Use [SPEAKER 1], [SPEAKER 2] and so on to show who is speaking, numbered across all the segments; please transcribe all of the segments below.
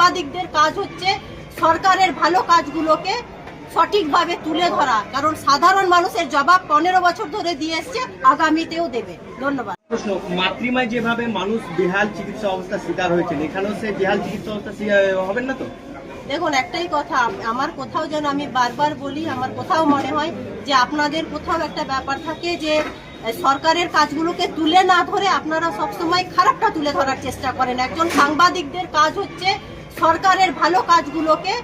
[SPEAKER 1] সাংবাদিকদের কাজ হচ্ছে সরকারের ভালো কাজগুলোকে সঠিকভাবে তুলে ধরা, কারণ সাধারণ মানুষের জবাব 15 বছর ধরে দিয়ে এসছে, আগামীতেও দেবে। ধন্যবাদ।
[SPEAKER 2] প্রশ্ন, মাতৃমায় যেভাবে মানুষ বেহাল চিকিৎসা অবস্থার শিকার হয়েছে, এখানেও সে বেহাল চিকিৎসা অবস্থা হবেন না তো?
[SPEAKER 1] দেখুন, একটাই কথা, আমার কোথাও যেন আমি বারবার বলি, আমার কোথাও মনে হয় যে আপনাদের কোথাও একটা ব্যাপার থাকে যে সরকারের কাজগুলোকে তুলে না ধরে আপনারা সবসময় খারাপটা তুলে ধরার চেষ্টা করেন। একজন সাংবাদিকদের কাজ হচ্ছে সরকারের ভালো কাজগুলোকে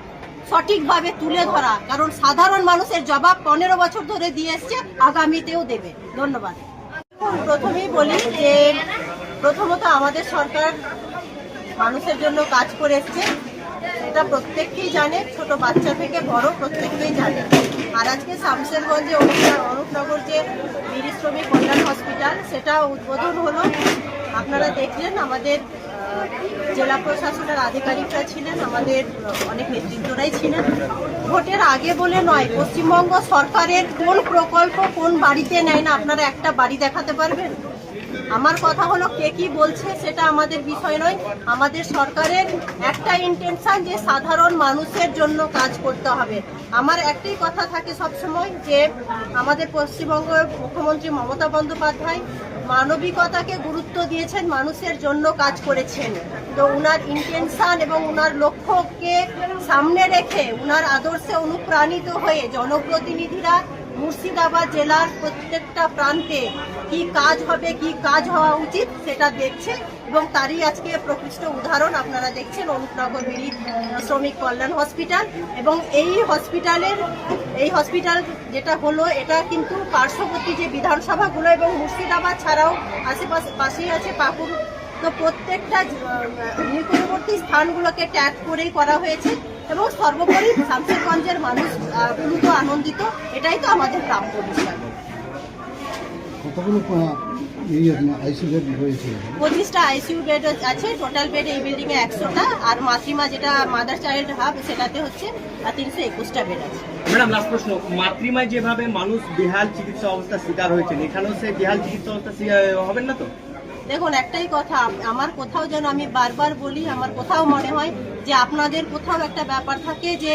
[SPEAKER 1] সঠিকভাবে তুলে ধরা, কারণ সাধারণ মানুষের জবাব 15 বছর ধরে দিয়ে এসছে, আগামীতেও দেবে। ধন্যবাদ। প্রথমেই বলি যে প্রথমত আমাদের সরকার মানুষের জন্য কাজ করে এসছে, এটা প্রত্যেককেই জানে, ছোট বাচ্চা থেকে বড় প্রত্যেককেই জানে। আর আজকে শামশেরগঞ্জে অনুপনগর যে বীর শ্রমিক কল্যাণ হসপিটাল, সেটা উদ্বোধন হলো। আপনারা দেখলেন, আমাদের জেলা প্রশাসনের আধিকারিকরা ছিলেন, আমাদের অনেক নেতৃত্বরাই ছিলেন। ভোটের আগে বলে নয়, পশ্চিমবঙ্গ সরকারের কোন প্রকল্প কোন বাড়িতে নেয় না, আপনারা একটা বাড়ি দেখাতে পারবেন? আমার কথা হলো, কে কি বলছে সেটা আমাদের বিষয় নয়। আমাদের সরকারের একটা ইন্টেনশন যে সাধারণ মানুষের জন্য কাজ করতে হবে। আমার একটাই কথা থাকে সবসময় যে আমাদের পশ্চিমবঙ্গের মুখ্যমন্ত্রী মমতা বন্দ্যোপাধ্যায় মানবিকতাকে গুরুত্ব দিয়েছেন, মানুষের জন্য কাজ করেছেন। তো উনার ইন্টেনশন এবং উনার লক্ষ্যকে সামনে রেখে, উনার আদর্শে অনুপ্রাণিত হয়ে জনপ্রতিনিধিরা মুর্শিদাবাদ জেলার প্রত্যেকটা প্রান্তে কি কাজ হবে, কি কাজ হওয়া উচিত সেটা দেখছে, এবং তারই আজকে প্রকৃষ্ট উদাহরণ আপনারা দেখছেন অনুপনগর বীর শ্রমিক কল্যাণ হসপিটাল। এবং এই হসপিটাল যেটা হলো, এটা কিন্তু পার্শ্ববর্তী যে বিধানসভাগুলো এবং মুর্শিদাবাদ ছাড়াও আশেপাশে পাশেই আছে পাকুড়, তো প্রত্যেকটা নিকটবর্তী স্থানগুলোকে ট্যাগ করেই করা হয়েছে। এবং সর্বোপরি শামশেরগঞ্জের মানুষ দ্রুত আনন্দিত, এটাই তো আমাদের প্রাপ্য বিষয়। 25টা আইসিইউ বেড আছে, টোটাল বেড এই বিল্ডিং এ 100টা, আর মাতৃমা যেটা মাদার চাইল্ড হাব সেটাতে হচ্ছে 321টা বেড আছে।
[SPEAKER 2] ম্যাডাম, লাস্ট প্রশ্ন, মাতৃমায় যেভাবে মানুষ বেহাল চিকিৎসা অবস্থার শিকার হয়েছে, এখানেও সে বেহাল চিকিৎসা অবস্থা হবেন না তো?
[SPEAKER 1] দেখুন, একটাই কথা, আমার কোথাও যেন আমি বারবার বলি, আমার কোথাও মনে হয় যে আপনাদের কোথাও একটা ব্যাপার থাকে যে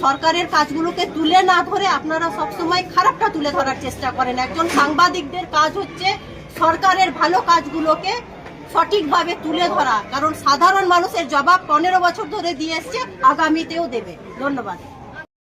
[SPEAKER 1] সরকারের কাজগুলোকে তুলে না ধরে আপনারা সবসময় খারাপটা তুলে ধরার চেষ্টা করেন। একজন সাংবাদিকদের কাজ হচ্ছে সরকারের ভালো কাজগুলোকে সঠিকভাবে তুলে ধরা, কারণ সাধারণ মানুষের জবাব 15 বছর ধরে দিয়ে এসছে, আগামীতেও দেবে। ধন্যবাদ।